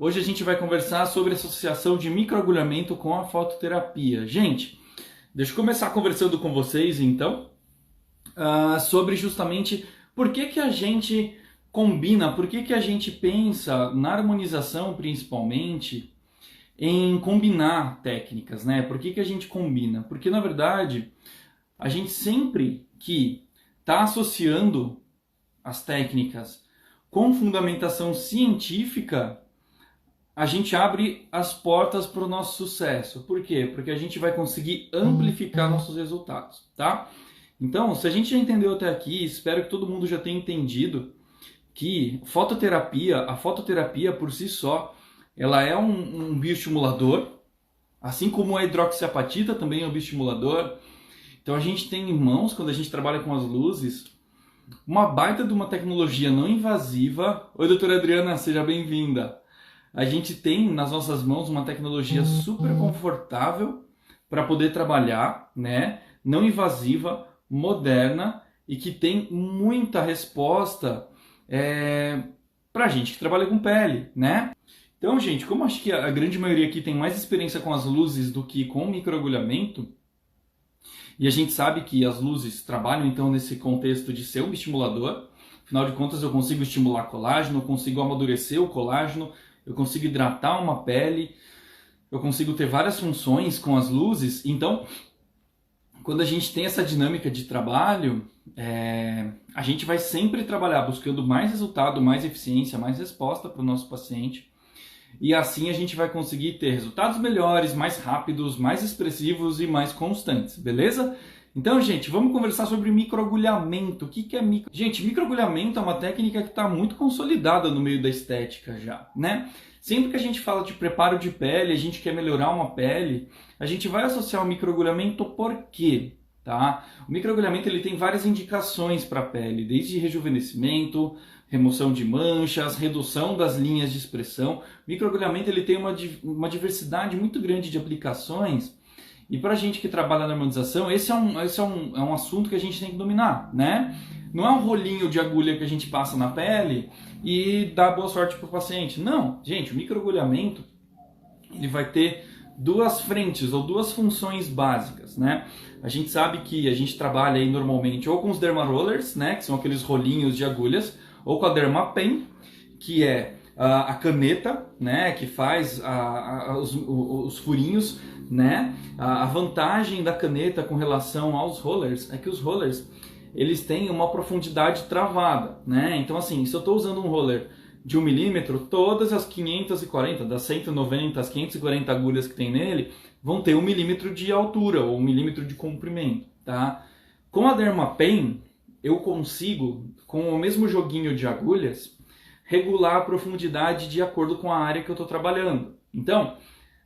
Hoje a gente vai conversar sobre a associação de microagulhamento com a fototerapia. Gente, deixa eu começar conversando com vocês então sobre justamente por que a gente combina, por que a gente pensa na harmonização principalmente em combinar técnicas, né? Por que a gente combina? Porque na verdade a gente sempre que está associando as técnicas com fundamentação científica, a gente abre as portas para o nosso sucesso. Por quê? Porque a gente vai conseguir amplificar nossos resultados, tá? Então, se a gente já entendeu até aqui, espero que todo mundo já tenha entendido que a fototerapia por si só, ela é um bioestimulador, assim como a hidroxiapatita também é um bioestimulador. Então a gente tem em mãos, quando a gente trabalha com as luzes, uma baita de uma tecnologia não invasiva. Oi, doutora Adriana, seja bem-vinda. A gente tem nas nossas mãos uma tecnologia super confortável para poder trabalhar, né? Não invasiva, moderna e que tem muita resposta para a gente que trabalha com pele, né? Então, gente, como acho que a grande maioria aqui tem mais experiência com as luzes do que com o microagulhamento, e a gente sabe que as luzes trabalham então nesse contexto de ser um estimulador, afinal de contas eu consigo estimular colágeno, eu consigo amadurecer o colágeno, eu consigo hidratar uma pele, eu consigo ter várias funções com as luzes. Então, quando a gente tem essa dinâmica de trabalho, a gente vai sempre trabalhar buscando mais resultado, mais eficiência, mais resposta para o nosso paciente. E assim a gente vai conseguir ter resultados melhores, mais rápidos, mais expressivos e mais constantes, beleza? Então, gente, vamos conversar sobre microagulhamento. O que é micro? Gente, microagulhamento é uma técnica que está muito consolidada no meio da estética já, né? Sempre que a gente fala de preparo de pele, a gente quer melhorar uma pele, a gente vai associar o microagulhamento por quê? Tá? O microagulhamento ele tem várias indicações para a pele, desde rejuvenescimento, remoção de manchas, redução das linhas de expressão. O microagulhamento ele tem uma diversidade muito grande de aplicações. E para a gente que trabalha na harmonização, esse é um assunto que a gente tem que dominar, né? Não é um rolinho de agulha que a gente passa na pele e dá boa sorte para o paciente. Não, gente, o microagulhamento ele vai ter duas frentes ou duas funções básicas, né? A gente sabe que a gente trabalha aí normalmente ou com os dermarollers, né? Que são aqueles rolinhos de agulhas, ou com a Dermapen, que é a caneta, né, que faz os furinhos, né? A vantagem da caneta com relação aos rollers é que os rollers eles têm uma profundidade travada, né? Então assim, se eu estou usando um roller de 1 milímetro, todas as 540, das 190 às 540 agulhas que tem nele, vão ter 1 milímetro de altura ou 1 milímetro de comprimento, tá? Com a Dermapen, eu consigo, com o mesmo joguinho de agulhas, regular a profundidade de acordo com a área que eu estou trabalhando. Então,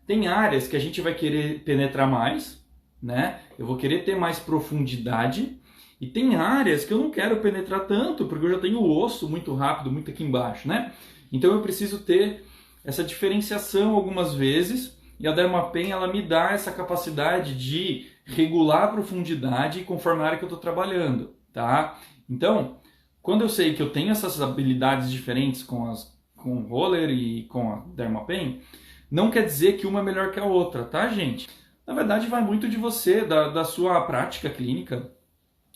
tem áreas que a gente vai querer penetrar mais, né? Eu vou querer ter mais profundidade. E tem áreas que eu não quero penetrar tanto, porque eu já tenho o osso muito rápido, muito aqui embaixo, né? Então eu preciso ter essa diferenciação algumas vezes. E a Dermapen, ela me dá essa capacidade de regular a profundidade conforme a área que eu estou trabalhando. Tá? Então, quando eu sei que eu tenho essas habilidades diferentes com o roller e com a Dermapen, não quer dizer que uma é melhor que a outra, tá, gente? Na verdade, vai muito de você, da sua prática clínica.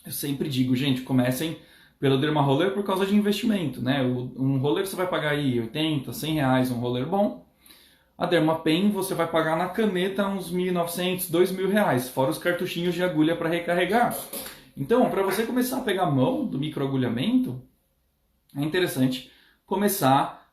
Eu sempre digo, gente, comecem pelo Dermaroller por causa de investimento, né? Um roller você vai pagar aí 80, 100 reais, um roller bom. A Dermapen você vai pagar na caneta uns 1.900, 2.000 reais, fora os cartuchinhos de agulha para recarregar. Então, para você começar a pegar a mão do microagulhamento, é interessante começar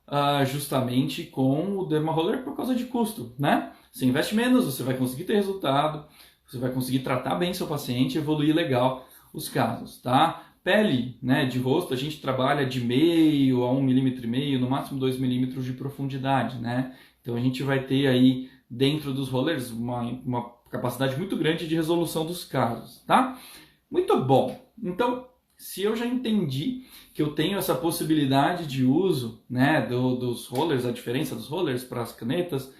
justamente com o Dermaroller por causa de custo, né? Você investe menos, você vai conseguir ter resultado, você vai conseguir tratar bem seu paciente, evoluir legal os casos, tá? Pele, né, de rosto, a gente trabalha de meio a 1,5 milímetro, no máximo 2 milímetros de profundidade, né? Então a gente vai ter aí dentro dos rollers uma capacidade muito grande de resolução dos casos, tá? Muito bom. Então, se eu já entendi que eu tenho essa possibilidade de uso, né, dos rollers, a diferença dos rollers para as canetas,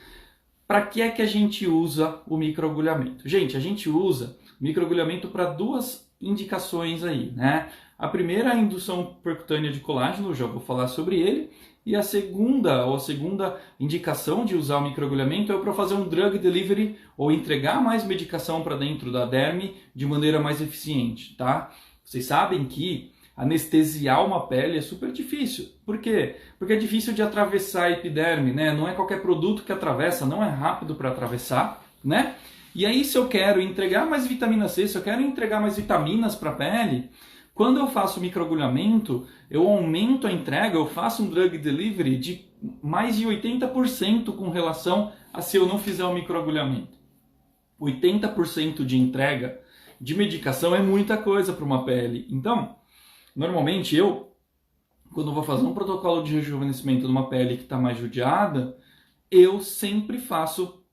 para que é que a gente usa o microagulhamento? Gente, a gente usa o microagulhamento para duas indicações aí, né? A primeira é a indução percutânea de colágeno, eu já vou falar sobre ele, E a segunda indicação de usar o microagulhamento é para fazer um drug delivery ou entregar mais medicação para dentro da derme de maneira mais eficiente, tá? Vocês sabem que anestesiar uma pele é super difícil. Por quê? Porque é difícil de atravessar a epiderme, né? Não é qualquer produto que atravessa, não é rápido para atravessar, né? E aí, se eu quero entregar mais vitamina C, se eu quero entregar mais vitaminas para a pele, quando eu faço microagulhamento, eu aumento a entrega, eu faço um drug delivery de mais de 80% com relação a se eu não fizer o microagulhamento. 80% de entrega de medicação é muita coisa para uma pele. Então, normalmente quando eu vou fazer um protocolo de rejuvenescimento de uma pele que está mais judiada, eu sempre faço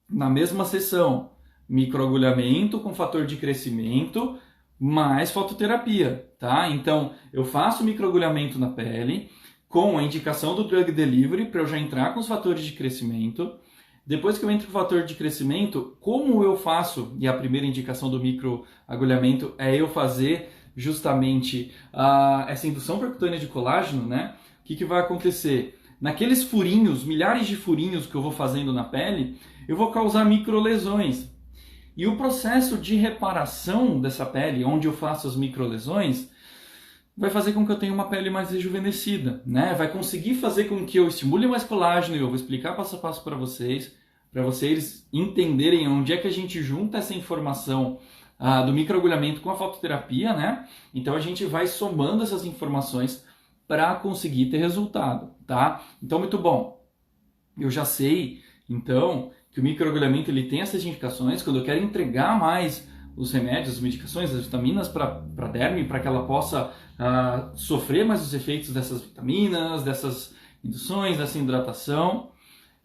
na mesma sessão microagulhamento com fator de crescimento mais fototerapia, tá? Então, eu faço microagulhamento na pele com a indicação do drug delivery para eu já entrar com os fatores de crescimento. Depois que eu entro com o fator de crescimento, como eu faço, e a primeira indicação do microagulhamento é eu fazer justamente essa indução percutânea de colágeno, né? O que vai acontecer? Naqueles furinhos, milhares de furinhos que eu vou fazendo na pele, eu vou causar microlesões. E o processo de reparação dessa pele, onde eu faço as microlesões, vai fazer com que eu tenha uma pele mais rejuvenescida, né? Vai conseguir fazer com que eu estimule mais colágeno, e eu vou explicar passo a passo para vocês entenderem onde é que a gente junta essa informação do microagulhamento com a fototerapia, né? Então a gente vai somando essas informações para conseguir ter resultado, tá? Então, muito bom. Eu já sei, então, que o microagulhamento ele tem essas indicações. Quando eu quero entregar mais os remédios, as medicações, as vitaminas para a derme, para que ela possa sofrer mais os efeitos dessas vitaminas, dessas induções, dessa hidratação.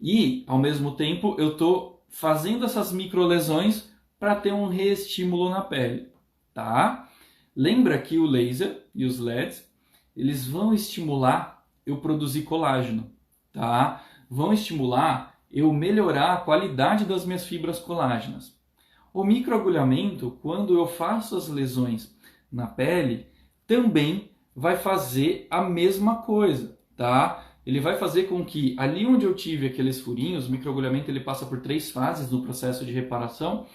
E, ao mesmo tempo, eu estou fazendo essas microlesões para ter um reestímulo na pele, tá? Lembra que o laser e os LEDs, eles vão estimular eu produzir colágeno, tá? Vão estimular eu melhorar a qualidade das minhas fibras colágenas. O microagulhamento, quando eu faço as lesões na pele, também vai fazer a mesma coisa, tá? Ele vai fazer com que ali onde eu tive aqueles furinhos, o microagulhamento ele passa por 3 fases no processo de reparação.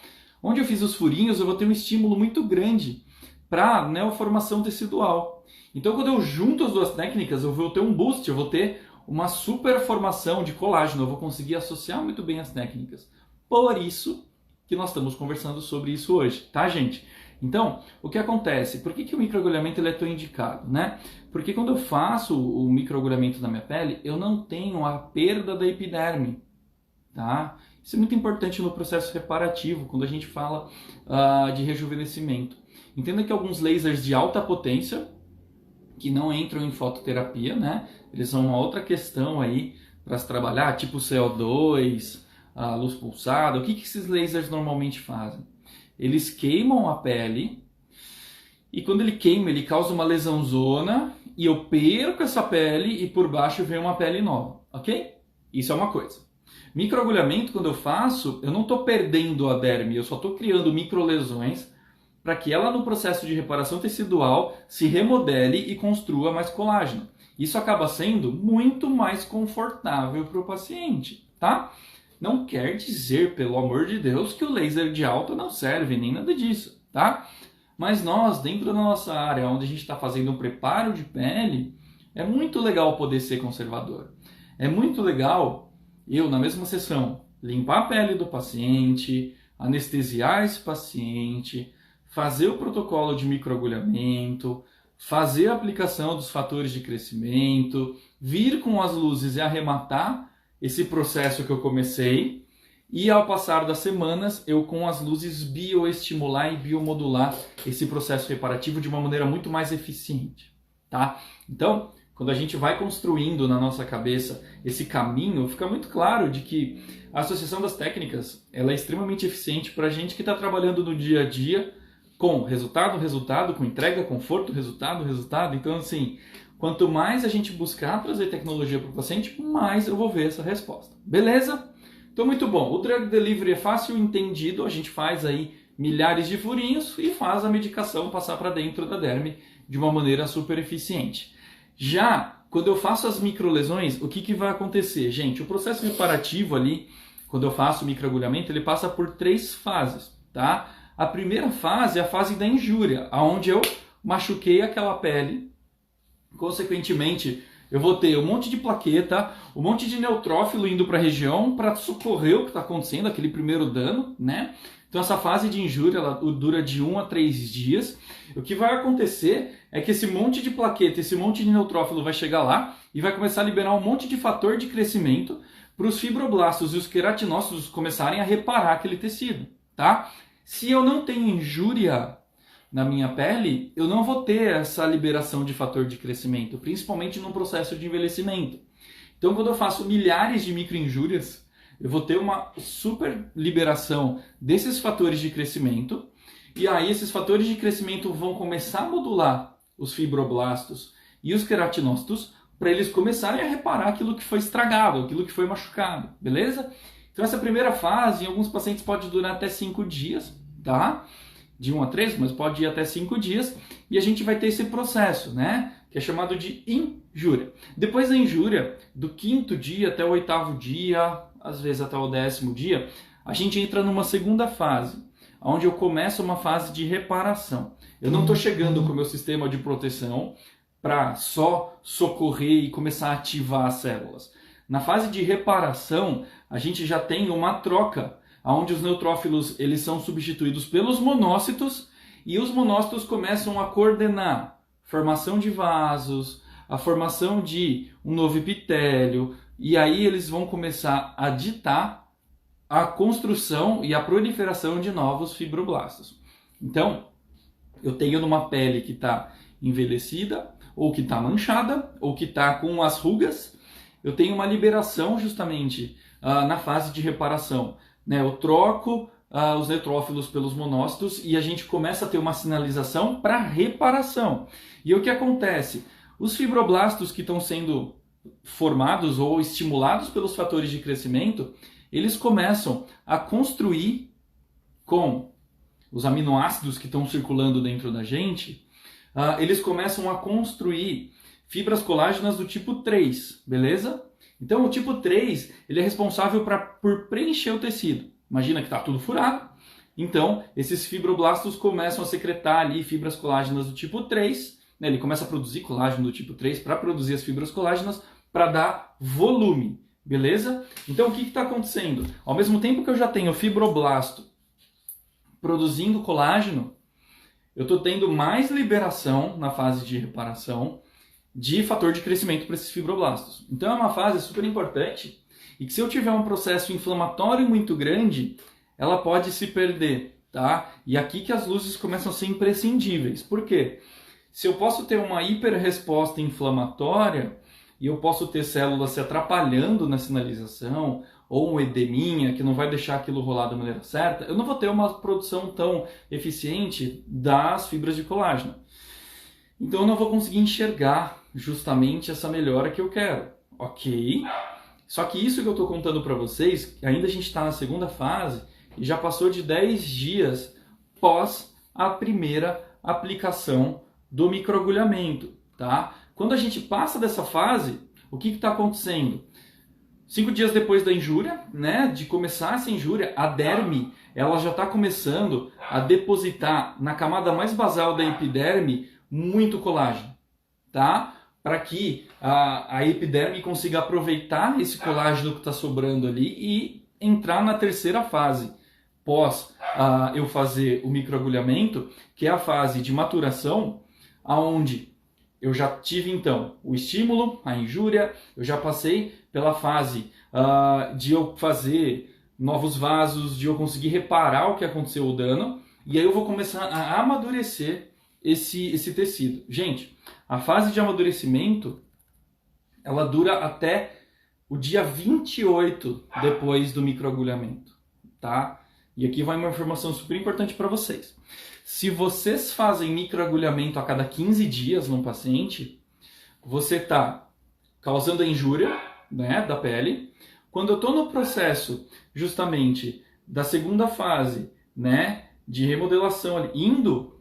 Onde eu fiz os furinhos, eu vou ter um estímulo muito grande para neoformação tecidual. Então, quando eu junto as duas técnicas, eu vou ter um boost, eu vou ter uma super formação de colágeno, eu vou conseguir associar muito bem as técnicas. Por isso que nós estamos conversando sobre isso hoje, tá, gente? Então, o que acontece? Por que o microagulhamento ele é tão indicado, né? Porque quando eu faço o microagulhamento na minha pele, eu não tenho a perda da epiderme, tá? Isso é muito importante no processo reparativo, quando a gente fala de rejuvenescimento. Entenda que alguns lasers de alta potência, que não entram em fototerapia, né? Eles são uma outra questão aí para se trabalhar, tipo CO2, a luz pulsada. O que esses lasers normalmente fazem? Eles queimam a pele e quando ele queima, ele causa uma lesãozona e eu perco essa pele e por baixo vem uma pele nova, ok? Isso é uma coisa. Microagulhamento, quando eu faço, eu não estou perdendo a derme, eu só estou criando microlesões para que ela, no processo de reparação tecidual, se remodele e construa mais colágeno. Isso acaba sendo muito mais confortável para o paciente, tá? Não quer dizer, pelo amor de Deus, que o laser de alta não serve, nem nada disso, tá? Mas nós, dentro da nossa área, onde a gente está fazendo um preparo de pele, é muito legal poder ser conservador. É muito legal eu, na mesma sessão, limpar a pele do paciente, anestesiar esse paciente, fazer o protocolo de microagulhamento, fazer a aplicação dos fatores de crescimento, vir com as luzes e arrematar esse processo que eu comecei, e ao passar das semanas, eu com as luzes bioestimular e biomodular esse processo reparativo de uma maneira muito mais eficiente, tá? Então, quando a gente vai construindo na nossa cabeça esse caminho, fica muito claro de que a associação das técnicas ela é extremamente eficiente para a gente que está trabalhando no dia a dia com resultado, com entrega, conforto, resultado. Então, assim, quanto mais a gente buscar trazer tecnologia para o paciente, mais eu vou ver essa resposta. Beleza? Então, muito bom. O drug delivery é fácil entendido. A gente faz aí milhares de furinhos e faz a medicação passar para dentro da derme de uma maneira super eficiente. Já quando eu faço as microlesões, o que vai acontecer? Gente, o processo reparativo ali, quando eu faço o microagulhamento, ele passa por 3 fases, tá? A primeira fase é a fase da injúria, onde eu machuquei aquela pele, consequentemente eu vou ter um monte de plaqueta, um monte de neutrófilo indo para a região para socorrer o que está acontecendo, aquele primeiro dano, né? Então essa fase de injúria ela dura de 1 a 3 dias. O que vai acontecer é que esse monte de plaqueta, esse monte de neutrófilo vai chegar lá e vai começar a liberar um monte de fator de crescimento para os fibroblastos e os queratinócitos começarem a reparar aquele tecido, tá? Se eu não tenho injúria na minha pele, eu não vou ter essa liberação de fator de crescimento, principalmente no processo de envelhecimento. Então, quando eu faço milhares de microinjúrias, eu vou ter uma super liberação desses fatores de crescimento, e aí esses fatores de crescimento vão começar a modular os fibroblastos e os queratinócitos para eles começarem a reparar aquilo que foi estragado, aquilo que foi machucado, beleza? Então essa primeira fase, em alguns pacientes pode durar até 5 dias, tá? De 1 a 3, mas pode ir até 5 dias, e a gente vai ter esse processo, né? Que é chamado de injúria. Depois da injúria, do 5º dia até o 8º dia, às vezes até o 10º dia, a gente entra numa segunda fase, onde eu começo uma fase de reparação. Eu não estou chegando com o meu sistema de proteção para só socorrer e começar a ativar as células. Na fase de reparação, a gente já tem uma troca, onde os neutrófilos eles são substituídos pelos monócitos, e os monócitos começam a coordenar formação de vasos, a formação de um novo epitélio, e aí eles vão começar a ditar a construção e a proliferação de novos fibroblastos. Então, eu tenho numa pele que está envelhecida, ou que está manchada, ou que está com as rugas, eu tenho uma liberação justamente na fase de reparação. Né? Eu troco os neutrófilos pelos monócitos e a gente começa a ter uma sinalização para reparação. E o que acontece? Os fibroblastos que estão sendo formados ou estimulados pelos fatores de crescimento, eles começam a construir com os aminoácidos que estão circulando dentro da gente, eles começam a construir fibras colágenas do tipo 3, beleza? Então o tipo 3 ele é responsável por preencher o tecido. Imagina que está tudo furado. Então esses fibroblastos começam a secretar ali fibras colágenas do tipo 3, né? Ele começa a produzir colágeno do tipo 3 para produzir as fibras colágenas para dar volume, beleza? Então o que está acontecendo? Ao mesmo tempo que eu já tenho fibroblasto produzindo colágeno, eu estou tendo mais liberação na fase de reparação de fator de crescimento para esses fibroblastos. Então é uma fase super importante e que se eu tiver um processo inflamatório muito grande, ela pode se perder, tá? E aqui que as luzes começam a ser imprescindíveis. Por quê? Se eu posso ter uma hiperresposta inflamatória e eu posso ter células se atrapalhando na sinalização ou um edeminha que não vai deixar aquilo rolar da maneira certa, eu não vou ter uma produção tão eficiente das fibras de colágeno. Então eu não vou conseguir enxergar justamente essa melhora que eu quero, ok? Só que isso que eu estou contando para vocês, ainda a gente está na segunda fase e já passou de 10 dias pós a primeira aplicação do microagulhamento, tá? Quando a gente passa dessa fase, o que está acontecendo? 5 dias depois da injúria, né, de começar essa injúria, a derme ela já está começando a depositar na camada mais basal da epiderme muito colágeno, tá? Para que a epiderme consiga aproveitar esse colágeno que está sobrando ali e entrar na terceira fase, pós eu fazer o microagulhamento, que é a fase de maturação, aonde eu já tive então o estímulo, a injúria, eu já passei pela fase de eu fazer novos vasos, de eu conseguir reparar o que aconteceu, o dano, e aí eu vou começar a amadurecer esse tecido. Gente, a fase de amadurecimento, ela dura até o dia 28 depois do microagulhamento, tá? E aqui vai uma informação super importante para vocês. Se vocês fazem microagulhamento a cada 15 dias num paciente, você está causando a injúria, né, da pele. Quando eu estou no processo justamente da segunda fase, né, de remodelação, indo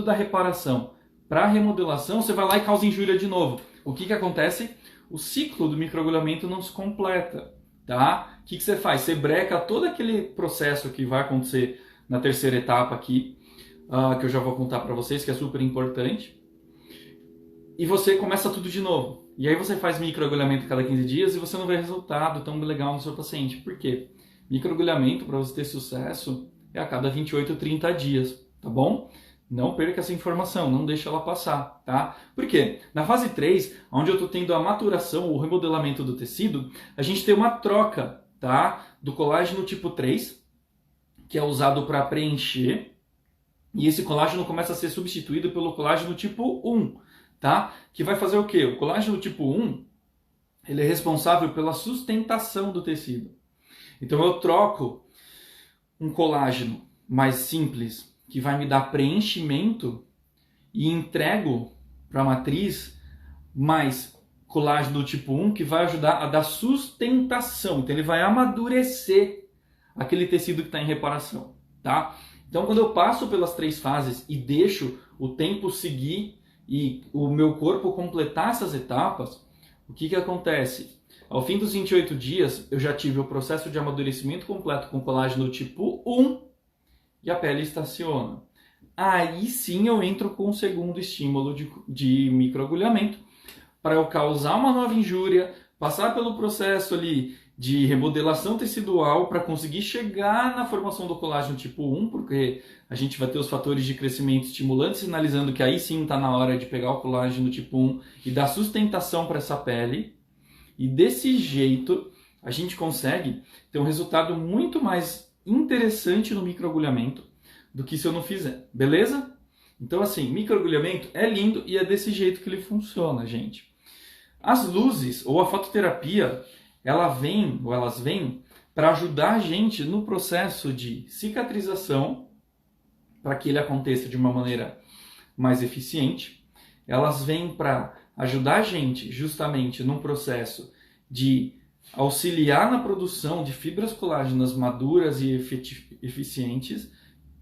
da reparação para remodelação, você vai lá e causa injúria de novo. O que acontece? O ciclo do microagulhamento não se completa, tá? O que você faz? Você breca todo aquele processo que vai acontecer na terceira etapa aqui, que eu já vou contar para vocês, que é super importante. E você começa tudo de novo. E aí você faz microagulhamento cada 15 dias e você não vê resultado tão legal no seu paciente. Por quê? Microagulhamento, para você ter sucesso, é a cada 28, 30 dias, tá bom? Não perca essa informação, não deixe ela passar, tá? Por quê? Na fase 3, onde eu estou tendo a maturação, o remodelamento do tecido, a gente tem uma troca, tá? Do colágeno tipo 3, que é usado para preencher, e esse colágeno começa a ser substituído pelo colágeno tipo 1, tá? Que vai fazer o quê? O colágeno tipo 1, ele é responsável pela sustentação do tecido. Então eu troco um colágeno mais simples, que vai me dar preenchimento, e entrego para a matriz mais colágeno tipo 1, que vai ajudar a dar sustentação. Então ele vai amadurecer aquele tecido que está em reparação, tá? Então quando eu passo pelas 3 fases e deixo o tempo seguir e o meu corpo completar essas etapas, o que acontece? Ao fim dos 28 dias, eu já tive o processo de amadurecimento completo com colágeno tipo 1 e a pele estaciona. Aí sim eu entro com o segundo estímulo de microagulhamento para eu causar uma nova injúria, passar pelo processo ali de remodelação tecidual para conseguir chegar na formação do colágeno tipo 1, porque a gente vai ter os fatores de crescimento estimulantes sinalizando que aí sim está na hora de pegar o colágeno tipo 1 e dar sustentação para essa pele. E desse jeito a gente consegue ter um resultado muito mais interessante no microagulhamento do que se eu não fizer, beleza? Então assim, microagulhamento é lindo e é desse jeito que ele funciona, gente. As luzes ou a fototerapia, elas vêm para ajudar a gente no processo de cicatrização, para que ele aconteça de uma maneira mais eficiente. Elas vêm para ajudar a gente justamente num processo de auxiliar na produção de fibras colágenas maduras e eficientes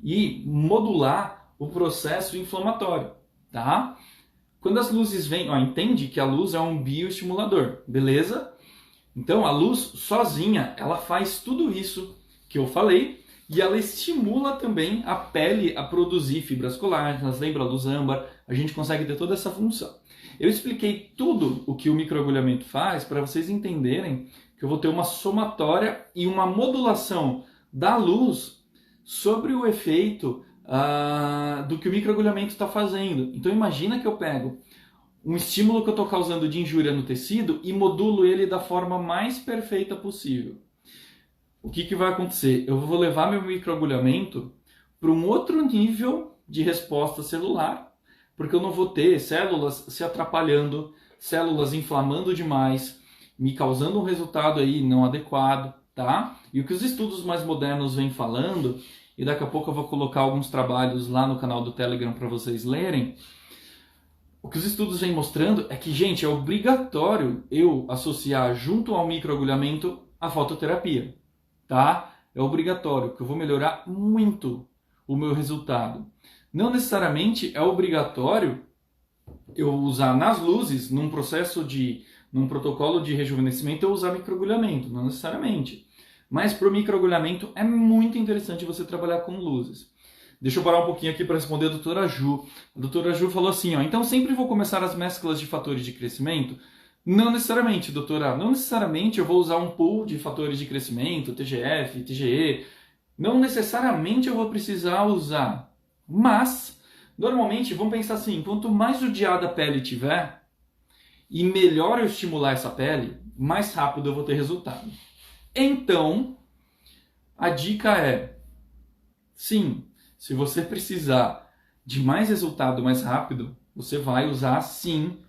e modular o processo inflamatório, tá? Quando as luzes vêm, entende que a luz é um bioestimulador, beleza? Então a luz sozinha, ela faz tudo isso que eu falei e ela estimula também a pele a produzir fibras colágenas, lembra a luz âmbar? A gente consegue ter toda essa função. Eu expliquei tudo o que o microagulhamento faz para vocês entenderem que eu vou ter uma somatória e uma modulação da luz sobre o efeito do que o microagulhamento está fazendo. Então imagina que eu pego um estímulo que eu estou causando de injúria no tecido e modulo ele da forma mais perfeita possível. O que vai acontecer? Eu vou levar meu microagulhamento para um outro nível de resposta celular, porque eu não vou ter células se atrapalhando, células inflamando demais, me causando um resultado aí não adequado, tá? E o que os estudos mais modernos vêm falando, e daqui a pouco eu vou colocar alguns trabalhos lá no canal do Telegram para vocês lerem, o que os estudos vêm mostrando é que, gente, é obrigatório eu associar junto ao microagulhamento a fototerapia, tá? É obrigatório, que eu vou melhorar muito o meu resultado. Não necessariamente é obrigatório eu usar nas luzes, num protocolo de rejuvenescimento, eu usar microagulhamento, não necessariamente. Mas para o microagulhamento é muito interessante você trabalhar com luzes. Deixa eu parar um pouquinho aqui para responder a doutora Ju. A doutora Ju falou assim, então sempre vou começar as mesclas de fatores de crescimento? Não necessariamente, doutora. Não necessariamente eu vou usar um pool de fatores de crescimento, TGF, TGE. Não necessariamente eu vou precisar usar. Mas, normalmente, vamos pensar assim, quanto mais judiada a pele tiver, e melhor eu estimular essa pele, mais rápido eu vou ter resultado. Então, a dica é, sim, se você precisar de mais resultado mais rápido, você vai usar, sim,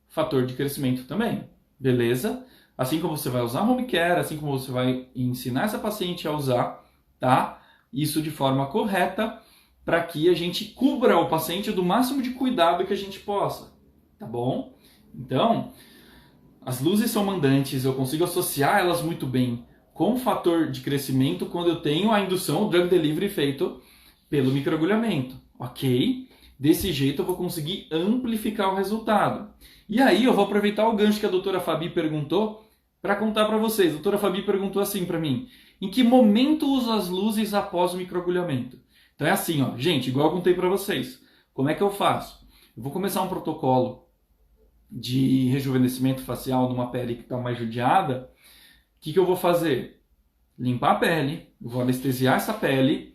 fator de crescimento também, beleza? Assim como você vai usar home care, assim como você vai ensinar essa paciente a usar, tá? Isso de forma correta, para que a gente cubra o paciente do máximo de cuidado que a gente possa, tá bom? Então, as luzes são mandantes, eu consigo associar elas muito bem com o fator de crescimento quando eu tenho a indução, o drug delivery feito pelo microagulhamento, ok? Desse jeito eu vou conseguir amplificar o resultado. E aí eu vou aproveitar o gancho que a doutora Fabi perguntou para contar para vocês. A doutora Fabi perguntou assim para mim: em que momento uso as luzes após o microagulhamento? Então é assim, ó, gente, igual eu contei para vocês. Como é que eu faço? Eu vou começar um protocolo de rejuvenescimento facial numa pele que está mais judiada. O que eu vou fazer? Limpar a pele, vou anestesiar essa pele,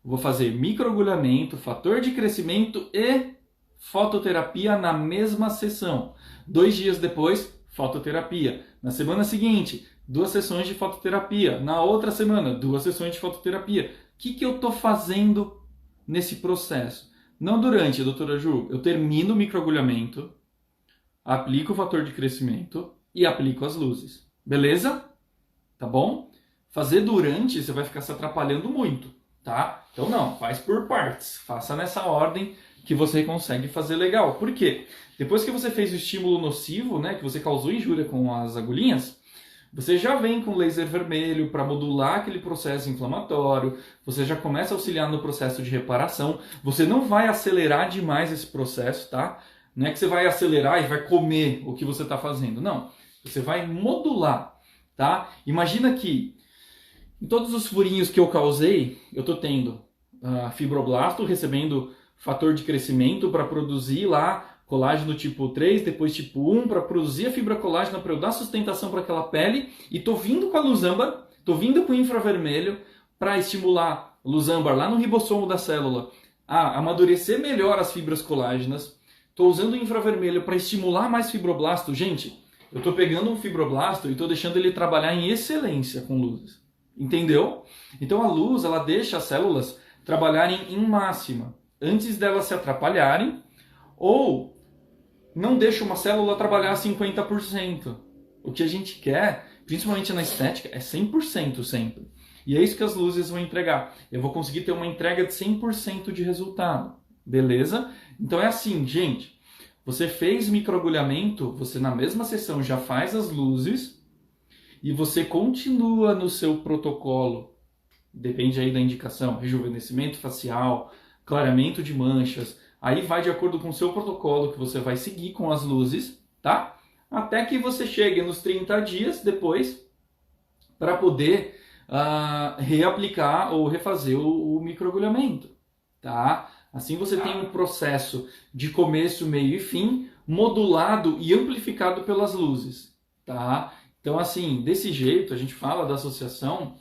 vou fazer microagulhamento, fator de crescimento e fototerapia na mesma sessão. 2 dias depois, fototerapia. Na semana seguinte, 2 sessões de fototerapia. Na outra semana, 2 sessões de fototerapia. O que eu estou fazendo nesse processo? Não durante, doutora Ju, eu termino o microagulhamento, aplico o fator de crescimento e aplico as luzes. Beleza? Tá bom? Fazer durante, você vai ficar se atrapalhando muito, tá? Então não, faz por partes. Faça nessa ordem que você consegue fazer legal. Por quê? Depois que você fez o estímulo nocivo, né, que você causou injúria com as agulhinhas, você já vem com laser vermelho para modular aquele processo inflamatório, você já começa a auxiliar no processo de reparação, você não vai acelerar demais esse processo, tá? Não é que você vai acelerar e vai comer o que você está fazendo, não. Você vai modular, tá? Imagina que em todos os furinhos que eu causei, eu estou tendo fibroblasto recebendo fator de crescimento para produzir lá colágeno tipo 3, depois tipo 1, para produzir a fibra colágena para eu dar sustentação para aquela pele. E estou vindo com a luz âmbar, estou vindo com o infravermelho para estimular a luz âmbar lá no ribossomo da célula a amadurecer melhor as fibras colágenas. Estou usando o infravermelho para estimular mais fibroblasto. Gente, eu estou pegando um fibroblasto e estou deixando ele trabalhar em excelência com luzes. Entendeu? Então a luz, ela deixa as células trabalharem em máxima, antes delas se atrapalharem, ou não deixa uma célula trabalhar 50%. O que a gente quer, principalmente na estética, é 100% sempre. E é isso que as luzes vão entregar. Eu vou conseguir ter uma entrega de 100% de resultado. Beleza? Então é assim, gente. Você fez microagulhamento, você na mesma sessão já faz as luzes e você continua no seu protocolo. Depende aí da indicação, rejuvenescimento facial, clareamento de manchas. Aí vai de acordo com o seu protocolo que você vai seguir com as luzes, tá? Até que você chegue nos 30 dias depois para poder reaplicar ou refazer o microagulhamento, tá? Assim você tem um processo de começo, meio e fim modulado e amplificado pelas luzes, tá? Então assim, desse jeito a gente fala da associação,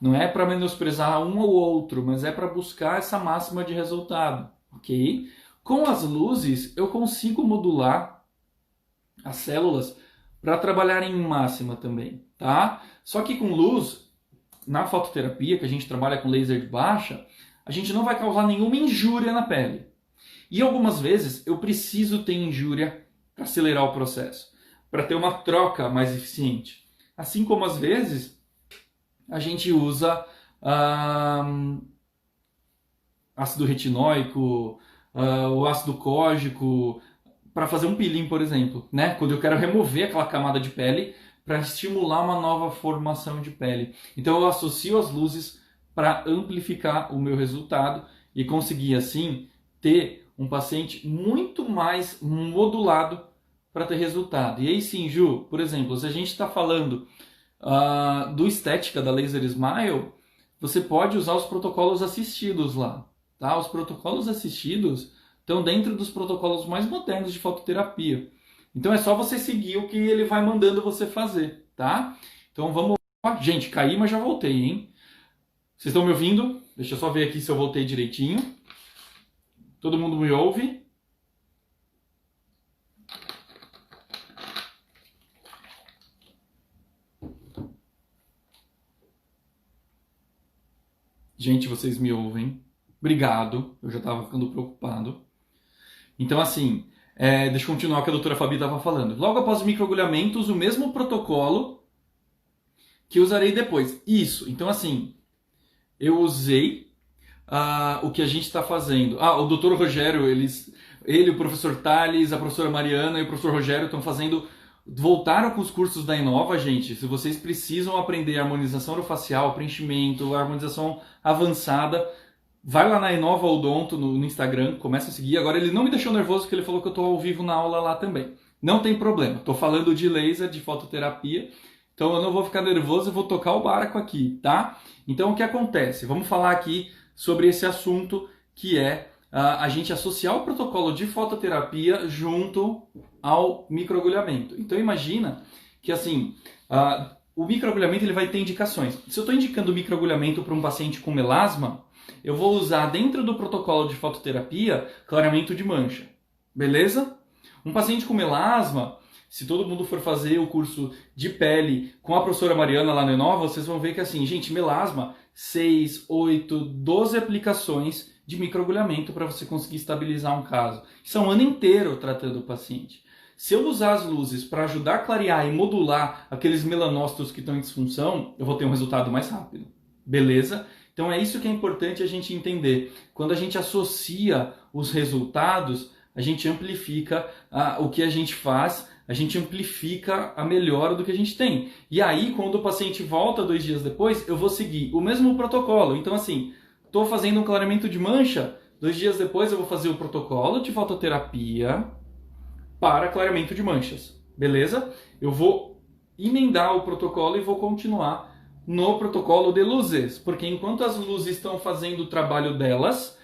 não é para menosprezar um ou outro, mas é para buscar essa máxima de resultado, ok? Com as luzes eu consigo modular as células para trabalhar em máxima também, tá? Só que com luz, na fototerapia, que a gente trabalha com laser de baixa, a gente não vai causar nenhuma injúria na pele. E algumas vezes eu preciso ter injúria para acelerar o processo, para ter uma troca mais eficiente. Assim como às vezes a gente usa ácido retinóico, o ácido cógico, para fazer um peeling, por exemplo, né? Quando eu quero remover aquela camada de pele para estimular uma nova formação de pele. Então eu associo as luzes para amplificar o meu resultado e conseguir assim ter um paciente muito mais modulado para ter resultado. E aí sim, Ju, por exemplo, se a gente está falando do estética da Laser Smile, você pode usar os protocolos assistidos lá, tá? Os protocolos assistidos estão dentro dos protocolos mais modernos de fototerapia. Então é só você seguir o que ele vai mandando você fazer, tá? Então vamos lá. Gente, caí, mas já voltei, hein? Vocês estão me ouvindo? Deixa eu só ver aqui se eu voltei direitinho. Todo mundo me ouve? Gente, vocês me ouvem? Obrigado. Eu já estava ficando preocupado. Então, assim, deixa eu continuar o que a doutora Fabi estava falando. Logo após o microagulhamento, uso o mesmo protocolo que usarei depois. Isso. Então, assim, eu usei o que a gente está fazendo. O doutor Rogério, ele, o professor Thales, a professora Mariana e o professor Rogério estão fazendo... Voltaram com os cursos da Inova, gente. Se vocês precisam aprender harmonização orofacial, preenchimento, harmonização avançada, vai lá na Inova Odonto no Instagram, começa a seguir. Agora ele não me deixou nervoso porque ele falou que eu estou ao vivo na aula lá também. Não tem problema, estou falando de laser, de fototerapia, então eu não vou ficar nervoso, eu vou tocar o barco aqui, tá? Então o que acontece? Vamos falar aqui sobre esse assunto que é a gente associar o protocolo de fototerapia junto ao microagulhamento. Então imagina que assim, o microagulhamento ele vai ter indicações. Se eu estou indicando microagulhamento para um paciente com melasma, eu vou usar dentro do protocolo de fototerapia clareamento de mancha, beleza? Um paciente com melasma, se todo mundo for fazer o curso de pele com a professora Mariana lá no Inova, vocês vão ver que assim, gente, melasma, 6, 8, 12 aplicações de microagulhamento para você conseguir estabilizar um caso. Isso é um ano inteiro tratando o paciente. Se eu usar as luzes para ajudar a clarear e modular aqueles melanócitos que estão em disfunção, eu vou ter um resultado mais rápido, beleza? Então é isso que é importante a gente entender. Quando a gente associa os resultados, a gente amplifica o que a gente faz, a gente amplifica a melhora do que a gente tem. E aí, quando o paciente volta 2 dias depois, eu vou seguir o mesmo protocolo. Então assim, estou fazendo um clareamento de mancha, 2 dias depois eu vou fazer o protocolo de fototerapia para clareamento de manchas, beleza? Eu vou emendar o protocolo e vou continuar no protocolo de luzes, porque enquanto as luzes estão fazendo o trabalho delas,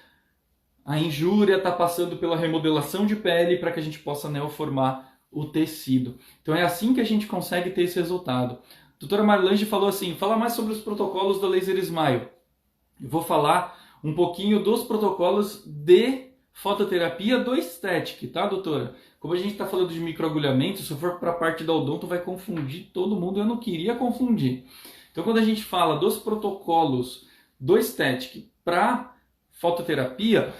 a injúria está passando pela remodelação de pele para que a gente possa neoformar o tecido. Então é assim que a gente consegue ter esse resultado. A doutora Marlange falou assim, fala mais sobre os protocolos do Laser Smile. Eu vou falar um pouquinho dos protocolos de fototerapia do Aesthetic, tá, doutora? Como a gente está falando de microagulhamento, se for para a parte da odonto vai confundir todo mundo, eu não queria confundir. Então quando a gente fala dos protocolos do Aesthetic para fototerapia,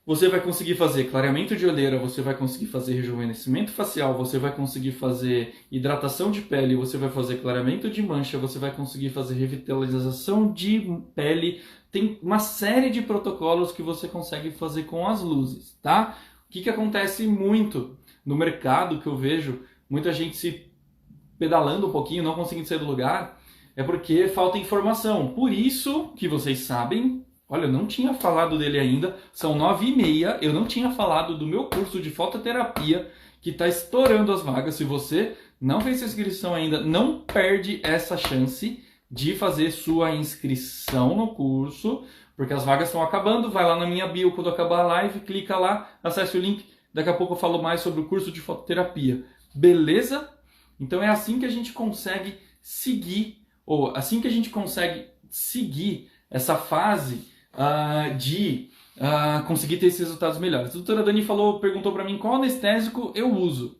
você vai conseguir fazer clareamento de olheira, você vai conseguir fazer rejuvenescimento facial, você vai conseguir fazer hidratação de pele, você vai fazer clareamento de mancha, você vai conseguir fazer revitalização de pele. Tem uma série de protocolos que você consegue fazer com as luzes, tá? O que acontece muito no mercado, que eu vejo muita gente se pedalando um pouquinho, não conseguindo sair do lugar, é porque falta informação. Por isso que vocês sabem, olha, eu não tinha falado dele ainda, são 9h30, eu não tinha falado do meu curso de fototerapia, que está estourando as vagas. Se você não fez sua inscrição ainda, não perde essa chance de fazer sua inscrição no curso, porque as vagas estão acabando. Vai lá na minha bio quando acabar a live, clica lá, acesse o link, daqui a pouco eu falo mais sobre o curso de fototerapia, beleza? Então é assim que a gente consegue seguir, ou assim que a gente consegue seguir essa fase de conseguir ter esses resultados melhores. A doutora Dani perguntou para mim qual anestésico eu uso.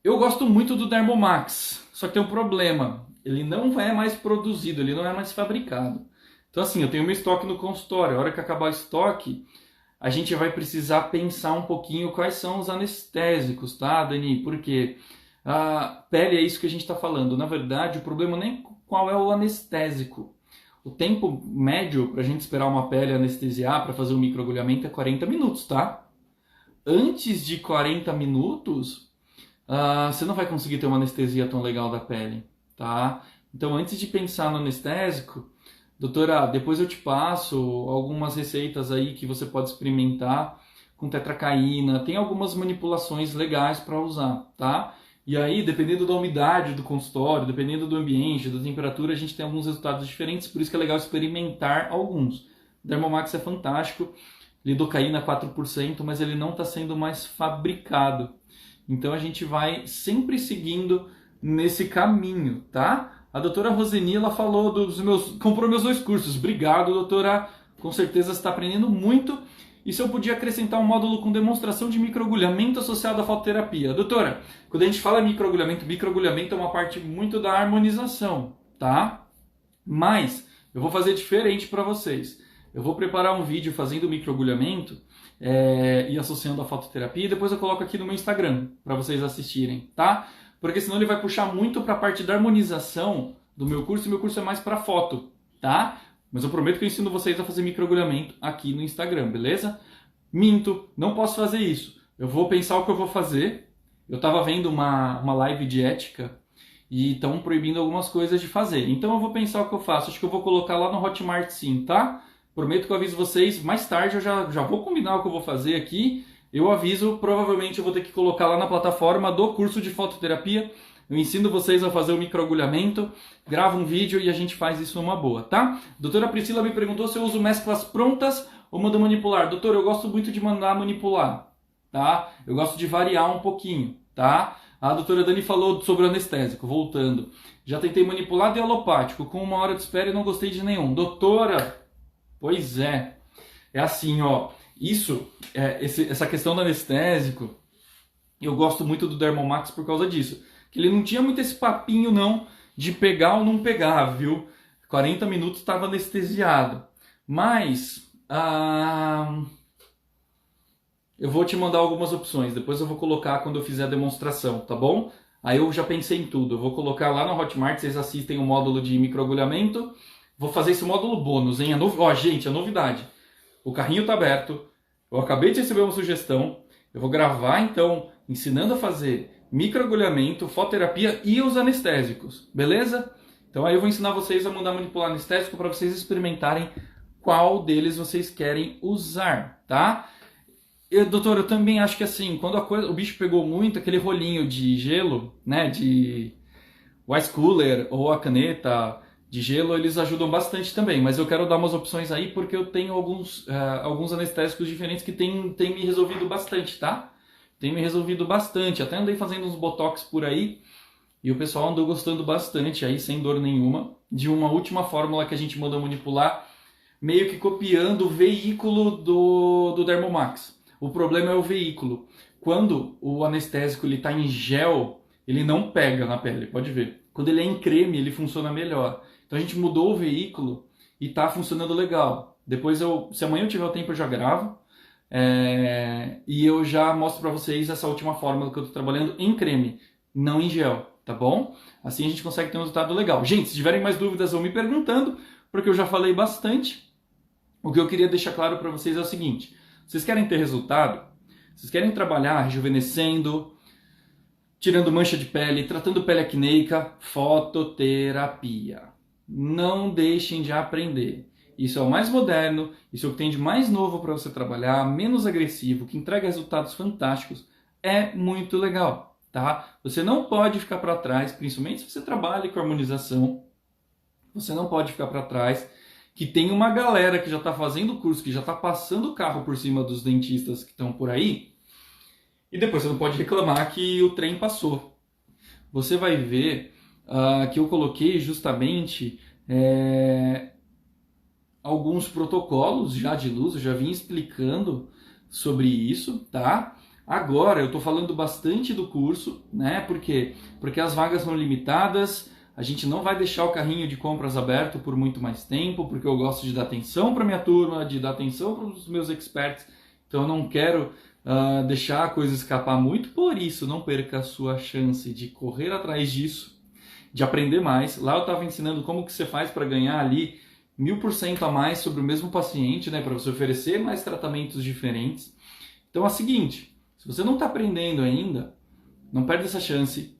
Eu gosto muito do Dermomax, só que tem um problema, ele não é mais produzido, ele não é mais fabricado. Então assim, eu tenho meu estoque no consultório, a hora que acabar o estoque, a gente vai precisar pensar um pouquinho quais são os anestésicos, tá, Dani? Porque a pele é isso que a gente está falando. Na verdade, o problema nem qual é o anestésico. O tempo médio para a gente esperar uma pele anestesiar para fazer um microagulhamento é 40 minutos, tá? Antes de 40 minutos, você não vai conseguir ter uma anestesia tão legal da pele, tá? Então, antes de pensar no anestésico, doutora, depois eu te passo algumas receitas aí que você pode experimentar com tetracaína. Tem algumas manipulações legais para usar, tá? E aí, dependendo da umidade do consultório, dependendo do ambiente, da temperatura, a gente tem alguns resultados diferentes, por isso que é legal experimentar alguns. O Dermomax é fantástico, lidocaína 4%, mas ele não está sendo mais fabricado. Então a gente vai sempre seguindo nesse caminho, tá? A doutora Roseni, ela falou comprou meus 2 cursos. Obrigado, doutora. Com certeza você está aprendendo muito. E se eu podia acrescentar um módulo com demonstração de microagulhamento associado à fototerapia? Doutora, quando a gente fala microagulhamento é uma parte muito da harmonização, tá? Mas eu vou fazer diferente para vocês. Eu vou preparar um vídeo fazendo microagulhamento e associando a fototerapia e depois eu coloco aqui no meu Instagram para vocês assistirem, tá? Porque senão ele vai puxar muito para a parte da harmonização do meu curso e meu curso é mais para foto, tá? Mas eu prometo que eu ensino vocês a fazer microagulhamento aqui no Instagram, beleza? Minto, não posso fazer isso. Eu vou pensar o que eu vou fazer. Eu estava vendo uma live de ética e estão proibindo algumas coisas de fazer. Então eu vou pensar o que eu faço. Acho que eu vou colocar lá no Hotmart sim, tá? Prometo que eu aviso vocês. Mais tarde eu já vou combinar o que eu vou fazer aqui. Eu aviso, provavelmente eu vou ter que colocar lá na plataforma do curso de fototerapia. Eu ensino vocês a fazer o microagulhamento, gravo um vídeo e a gente faz isso numa boa, tá? Doutora Priscila me perguntou se eu uso mesclas prontas ou mando manipular. Doutor, eu gosto muito de mandar manipular, tá? Eu gosto de variar um pouquinho, tá? A doutora Dani falou sobre o anestésico, voltando. Já tentei manipulado e alopático, com 1 hora de espera e não gostei de nenhum. Doutora, pois é. É assim, ó. Essa questão do anestésico, eu gosto muito do Dermomax por causa disso. Que ele não tinha muito esse papinho não de pegar ou não pegar, viu? 40 minutos estava anestesiado. Mas eu vou te mandar algumas opções. Depois eu vou colocar quando eu fizer a demonstração, tá bom? Aí eu já pensei em tudo. Eu vou colocar lá no Hotmart, vocês assistem o módulo de microagulhamento. Vou fazer esse módulo bônus, hein? Ó, gente, a novidade. O carrinho tá aberto. Eu acabei de receber uma sugestão. Eu vou gravar, então, ensinando a fazer microagulhamento, fototerapia e os anestésicos, beleza? Então aí eu vou ensinar vocês a mandar manipular anestésico para vocês experimentarem qual deles vocês querem usar, tá? Doutor, eu também acho que assim, quando o bicho pegou muito, aquele rolinho de gelo, né, de Ice Cooler ou a caneta de gelo, eles ajudam bastante também, mas eu quero dar umas opções aí porque eu tenho alguns anestésicos diferentes que tem me resolvido bastante, tá? Tem me resolvido bastante, até andei fazendo uns botox por aí e o pessoal andou gostando bastante aí, sem dor nenhuma, de uma última fórmula que a gente mandou manipular, meio que copiando o veículo do Dermomax. O problema é o veículo. Quando o anestésico está em gel, ele não pega na pele, pode ver. Quando ele é em creme, ele funciona melhor. Então a gente mudou o veículo e está funcionando legal. Depois, se amanhã eu tiver o tempo, eu já gravo. E eu já mostro para vocês essa última fórmula que eu estou trabalhando em creme, não em gel, tá bom? Assim a gente consegue ter um resultado legal. Gente, se tiverem mais dúvidas, vão me perguntando, porque eu já falei bastante. O que eu queria deixar claro para vocês é o seguinte: vocês querem ter resultado? Vocês querem trabalhar rejuvenescendo, tirando mancha de pele, tratando pele acneica? Fototerapia. Não deixem de aprender. Isso é o mais moderno, isso é o que tem de mais novo para você trabalhar, menos agressivo, que entrega resultados fantásticos. É muito legal, tá? Você não pode ficar para trás, principalmente se você trabalha com harmonização. Você não pode ficar para trás, que tem uma galera que já está fazendo o curso, que já está passando o carro por cima dos dentistas que estão por aí, e depois você não pode reclamar que o trem passou. Você vai ver que eu coloquei justamente alguns protocolos já de luz, eu já vim explicando sobre isso, tá? Agora eu estou falando bastante do curso, né? Por quê? Porque as vagas são limitadas, a gente não vai deixar o carrinho de compras aberto por muito mais tempo, porque eu gosto de dar atenção para minha turma, de dar atenção para os meus experts, então eu não quero deixar a coisa escapar muito, por isso não perca a sua chance de correr atrás disso, de aprender mais. Lá eu estava ensinando como que você faz para ganhar ali 1000% a mais sobre o mesmo paciente, né, para você oferecer mais tratamentos diferentes. Então é o seguinte, se você não está aprendendo ainda, não perde essa chance,